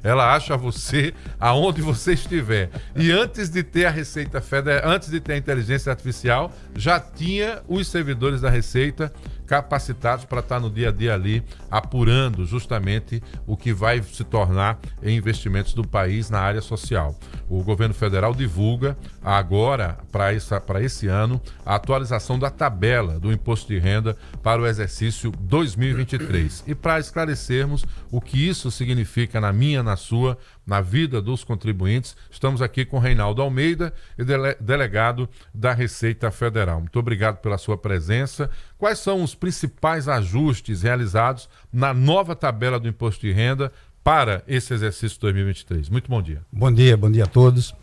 ela acha você aonde você estiver. E antes de ter a Receita Federal, antes de ter a inteligência artificial, já tinha os servidores da Receita capacitados para estar no dia a dia ali, apurando justamente o que vai se tornar em investimentos do país na área social. O governo federal divulga agora, para esse ano, a atualização da tabela do imposto de renda para o exercício 2023. E para esclarecermos o que isso significa na minha, na sua, na vida dos contribuintes, estamos aqui com Reinaldo Almeida, delegado da Receita Federal. Muito obrigado pela sua presença. Quais são os principais ajustes realizados na nova tabela do imposto de renda para esse exercício 2023? Muito bom dia. Bom dia a todos.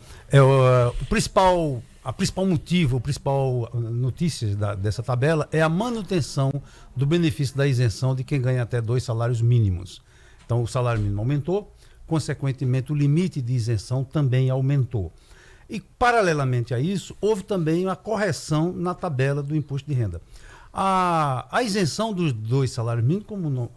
A principal notícia dessa tabela é a manutenção do benefício da isenção de quem ganha até 2 salários mínimos. Então, o salário mínimo aumentou, consequentemente, o limite de isenção também aumentou. E, paralelamente a isso, houve também uma correção na tabela do imposto de renda. A isenção dos 2 salários mínimos, como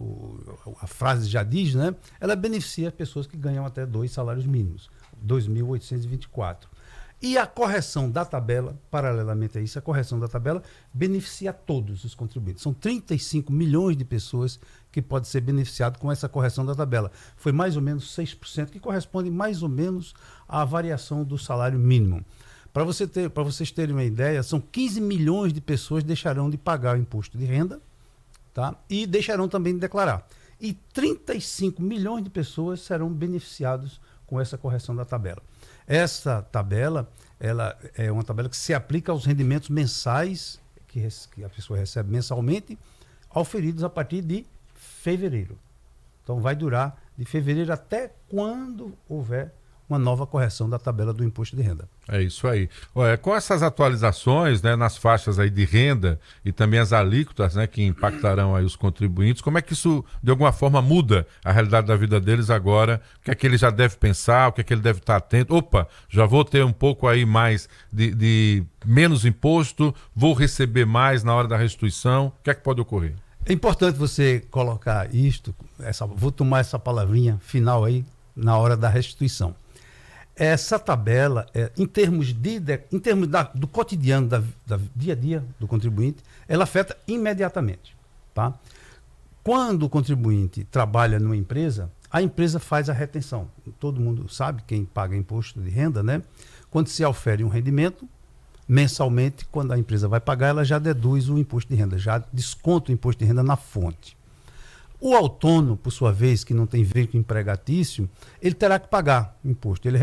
a frase já diz, né, ela beneficia as pessoas que ganham até 2 salários mínimos, 2.824. E a correção da tabela, paralelamente a isso, a correção da tabela beneficia todos os contribuintes. São 35 milhões de pessoas que podem ser beneficiadas com essa correção da tabela. Foi mais ou menos 6%, que corresponde mais ou menos à variação do salário mínimo. Para vocês terem uma ideia, são 15 milhões de pessoas que deixarão de pagar o imposto de renda, tá? E deixarão também de declarar. E 35 milhões de pessoas serão beneficiados com essa correção da tabela. Essa tabela, ela é uma tabela que se aplica aos rendimentos mensais que a pessoa recebe mensalmente, auferidos a partir de fevereiro. Então vai durar de fevereiro até quando houver uma nova correção da tabela do imposto de renda. É isso aí. Olha, com essas atualizações, né, nas faixas aí de renda e também as alíquotas, né, que impactarão aí os contribuintes, como é que isso de alguma forma muda a realidade da vida deles agora? O que é que ele já deve pensar? O que é que ele deve estar atento? Opa, já vou ter um pouco aí mais de menos imposto, vou receber mais na hora da restituição. O que é que pode ocorrer? É importante você colocar isto, vou tomar essa palavrinha final aí na hora da restituição. Essa tabela, em termos do cotidiano, da dia a dia do contribuinte, ela afeta imediatamente. Tá? Quando o contribuinte trabalha numa empresa, a empresa faz a retenção. Todo mundo sabe, quem paga imposto de renda, né? Quando se ofere um rendimento, mensalmente, quando a empresa vai pagar, ela já deduz o imposto de renda, já desconta o imposto de renda na fonte. O autônomo, por sua vez, que não tem vínculo empregatício, ele terá que pagar imposto. Ele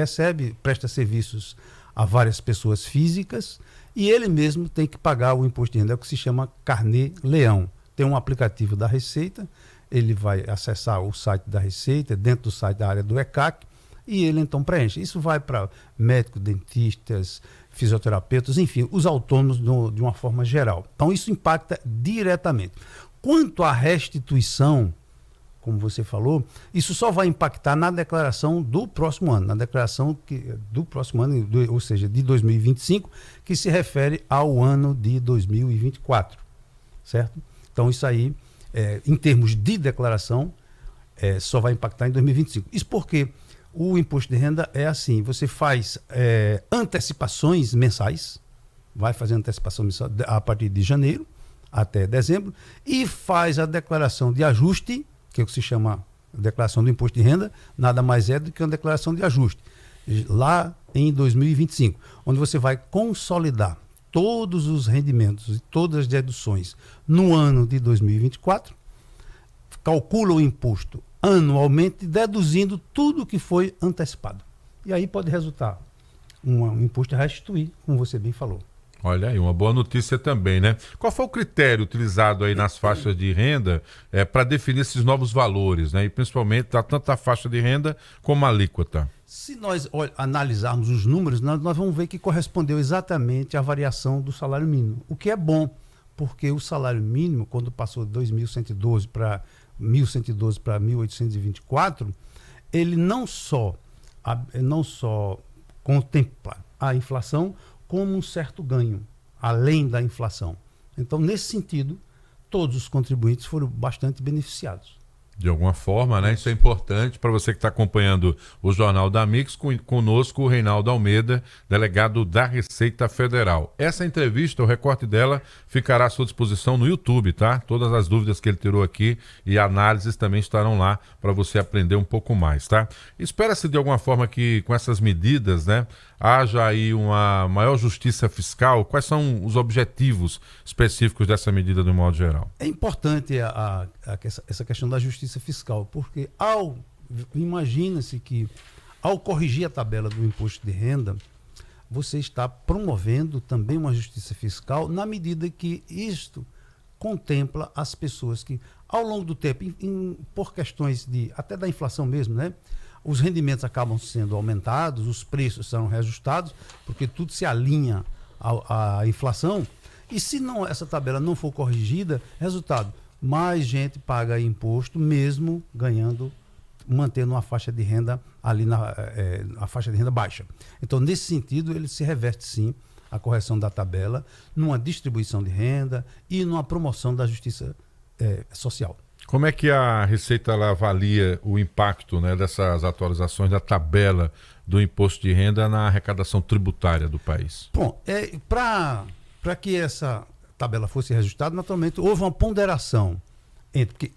presta serviços a várias pessoas físicas e ele mesmo tem que pagar o imposto de renda, é o que se chama Carnê-Leão. Tem um aplicativo da Receita, ele vai acessar o site da Receita, dentro do site da área do ECAC, e ele então preenche. Isso vai para médicos, dentistas, fisioterapeutas, enfim, os autônomos de uma forma geral. Então isso impacta diretamente. Quanto à restituição, como você falou, isso só vai impactar na declaração do próximo ano, do próximo ano, ou seja, de 2025, que se refere ao ano de 2024, certo? Então isso aí, em termos de declaração, só vai impactar em 2025. Isso porque o imposto de renda é assim, você faz antecipações mensais, vai fazer antecipação mensal a partir de janeiro, até dezembro, e faz a declaração de ajuste, que é o que se chama declaração do imposto de renda, nada mais é do que uma declaração de ajuste, lá em 2025, onde você vai consolidar todos os rendimentos e todas as deduções no ano de 2024, calcula o imposto anualmente, deduzindo tudo que foi antecipado. E aí pode resultar um imposto a restituir, como você bem falou. Olha aí, uma boa notícia também, né? Qual foi o critério utilizado aí nas faixas de renda para definir esses novos valores, né? E principalmente tanto a faixa de renda como a alíquota? Se nós analisarmos os números, nós vamos ver que correspondeu exatamente à variação do salário mínimo, o que é bom, porque o salário mínimo, quando passou de 2.112 para 1.824, ele não só contempla a inflação, como um certo ganho, além da inflação. Então, nesse sentido, todos os contribuintes foram bastante beneficiados. De alguma forma, né? Isso é importante para você que está acompanhando o Jornal da Mix, conosco o Reinaldo Almeida, delegado da Receita Federal. Essa entrevista, o recorte dela, ficará à sua disposição no YouTube, tá? Todas as dúvidas que ele tirou aqui e análises também estarão lá para você aprender um pouco mais, tá? Espera-se de alguma forma que com essas medidas, né, haja aí uma maior justiça fiscal. Quais são os objetivos específicos dessa medida do modo geral? É importante essa questão da justiça fiscal, porque imagina-se que ao corrigir a tabela do imposto de renda, você está promovendo também uma justiça fiscal na medida que isto contempla as pessoas que, ao longo do tempo, por questões até da inflação mesmo, né? Os rendimentos acabam sendo aumentados, os preços são reajustados, porque tudo se alinha à inflação. E se essa tabela não for corrigida, resultado, mais gente paga imposto, mesmo mantendo uma faixa de renda ali a faixa de renda baixa. Então, nesse sentido, ele se reverte sim a correção da tabela numa distribuição de renda e numa promoção da justiça social. Como é que a Receita ela avalia o impacto, né, dessas atualizações da tabela do imposto de renda na arrecadação tributária do país? Bom, para que essa tabela fosse reajustada, naturalmente houve uma ponderação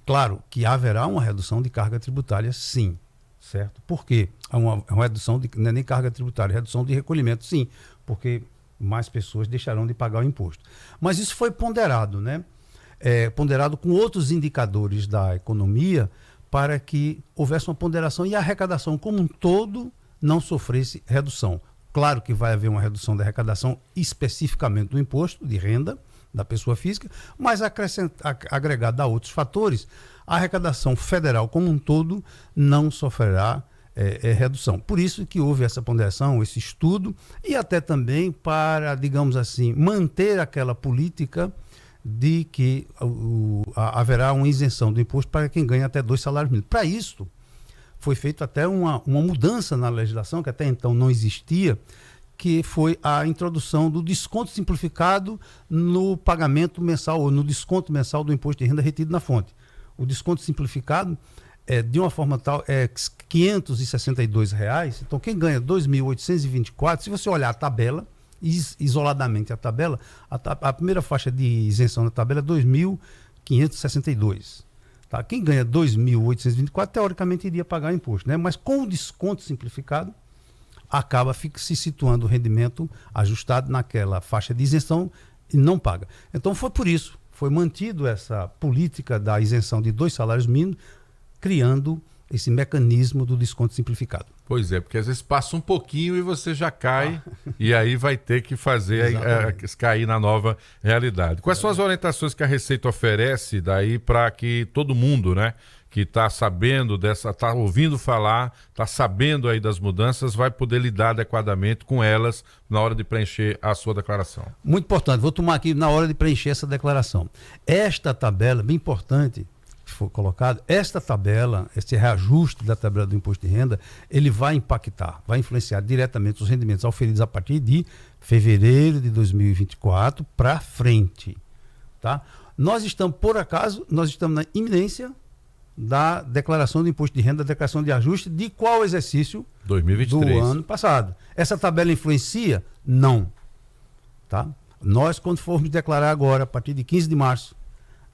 claro que haverá uma redução de carga tributária, sim, certo? Por quê? Uma redução não é nem carga tributária, redução de recolhimento, sim, porque mais pessoas deixarão de pagar o imposto. Mas isso foi ponderado, né? Ponderado com outros indicadores da economia para que houvesse uma ponderação e a arrecadação como um todo não sofresse redução. Claro que vai haver uma redução da arrecadação especificamente do imposto de renda da pessoa física, mas agregado a outros fatores, a arrecadação federal como um todo não sofrerá redução. Por isso que houve essa ponderação, esse estudo, e até também para, digamos assim, manter aquela política de que haverá uma isenção do imposto para quem ganha até 2 salários mínimos. Para isso, foi feita até uma mudança na legislação, que até então não existia, que foi a introdução do desconto simplificado no pagamento mensal, ou no desconto mensal do imposto de renda retido na fonte. O desconto simplificado, de uma forma tal, é R$ 562. Então, quem ganha 2.824, se você olhar a tabela, isoladamente a tabela, a primeira faixa de isenção da tabela é 2.562. Tá? Quem ganha 2.824, teoricamente, iria pagar imposto, né? Mas com o desconto simplificado, acaba se situando o rendimento ajustado naquela faixa de isenção e não paga. Então foi por isso, foi mantido essa política da isenção de 2 salários mínimos, criando esse mecanismo do desconto simplificado. Pois é, porque às vezes passa um pouquinho e você já cai e aí vai ter que fazer cair na nova realidade. Quais são as orientações que a Receita oferece daí para que todo mundo, né, que está sabendo está ouvindo falar, está sabendo aí das mudanças, vai poder lidar adequadamente com elas na hora de preencher a sua declaração? Muito importante, vou tomar aqui na hora de preencher essa declaração. Esta tabela, bem importante, que foi colocado, esta tabela, esse reajuste da tabela do imposto de renda, ele vai influenciar diretamente os rendimentos auferidos a partir de fevereiro de 2024 para frente. Tá? Nós estamos na iminência da declaração do imposto de renda, da declaração de ajuste de qual exercício? 2023. Do ano passado. Essa tabela influencia? Não. Tá? Nós, quando formos declarar agora, a partir de 15 de março,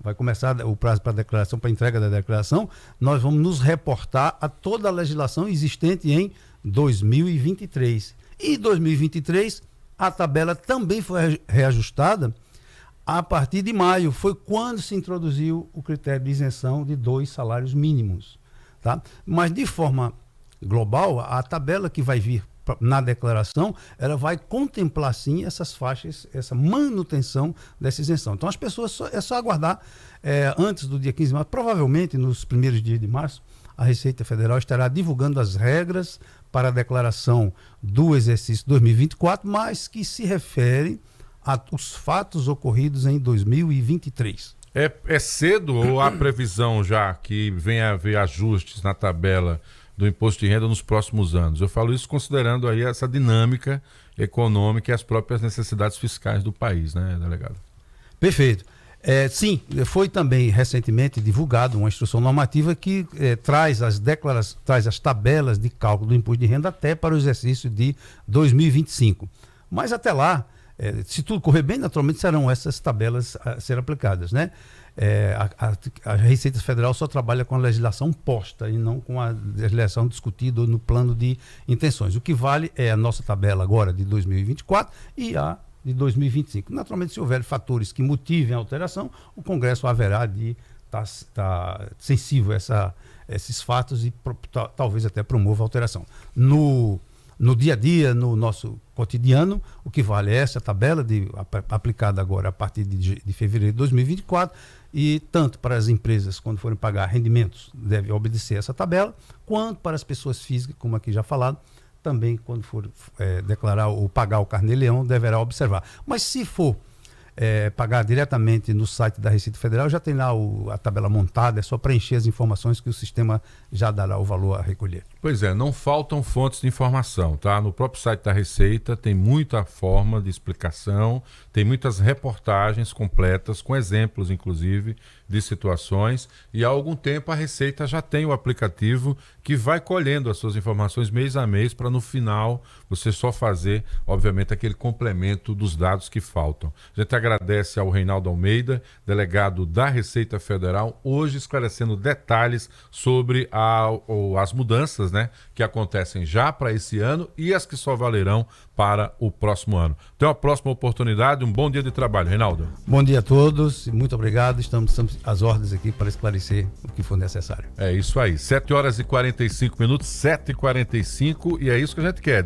vai começar o prazo para declaração, para entrega da declaração, nós vamos nos reportar a toda a legislação existente em 2023. E em 2023, a tabela também foi reajustada a partir de maio. Foi quando se introduziu o critério de isenção de 2 salários mínimos. Tá? Mas, de forma global, a tabela que vai vir na declaração, ela vai contemplar, sim, essas faixas, essa manutenção dessa isenção. Então, as pessoas, é só aguardar antes do dia 15 de março, provavelmente nos primeiros dias de março, a Receita Federal estará divulgando as regras para a declaração do exercício 2024, mas que se refere aos fatos ocorridos em 2023. É cedo ou há previsão já que venha a haver ajustes na tabela do imposto de renda nos próximos anos? Eu falo isso considerando aí essa dinâmica econômica e as próprias necessidades fiscais do país, né, delegado? Perfeito. Sim, foi também recentemente divulgada uma instrução normativa que traz as tabelas de cálculo do imposto de renda até para o exercício de 2025. Mas até lá, se tudo correr bem, naturalmente serão essas tabelas a ser aplicadas, né? A Receita Federal só trabalha com a legislação posta e não com a legislação discutida no plano de intenções. O que vale é a nossa tabela agora de 2024 e a de 2025. Naturalmente, se houver fatores que motivem a alteração, o Congresso haverá de estar sensível a esses fatos e talvez até promova a alteração. No dia a dia, no nosso cotidiano, o que vale é essa tabela aplicada agora a partir de fevereiro de 2024 e tanto para as empresas, quando forem pagar rendimentos, deve obedecer essa tabela, quanto para as pessoas físicas, como aqui já falado, também quando for declarar ou pagar o Carnê-Leão, deverá observar. Mas se for pagar diretamente no site da Receita Federal, já tem lá a tabela montada, é só preencher as informações que o sistema já dará o valor a recolher. Pois é, não faltam fontes de informação, tá? No próprio site da Receita tem muita forma de explicação, tem muitas reportagens completas, com exemplos, inclusive, de situações, e há algum tempo a Receita já tem o aplicativo que vai colhendo as suas informações mês a mês para no final você só fazer, obviamente, aquele complemento dos dados que faltam. A gente agradece ao Reinaldo Almeida, delegado da Receita Federal, hoje esclarecendo detalhes sobre as mudanças, né, que acontecem já para esse ano e as que só valerão para o próximo ano. Até uma próxima oportunidade, um bom dia de trabalho, Reinaldo. Bom dia a todos, muito obrigado, estamos às ordens aqui para esclarecer o que for necessário. É isso aí, 7h45, 7h45, e é isso que a gente quer,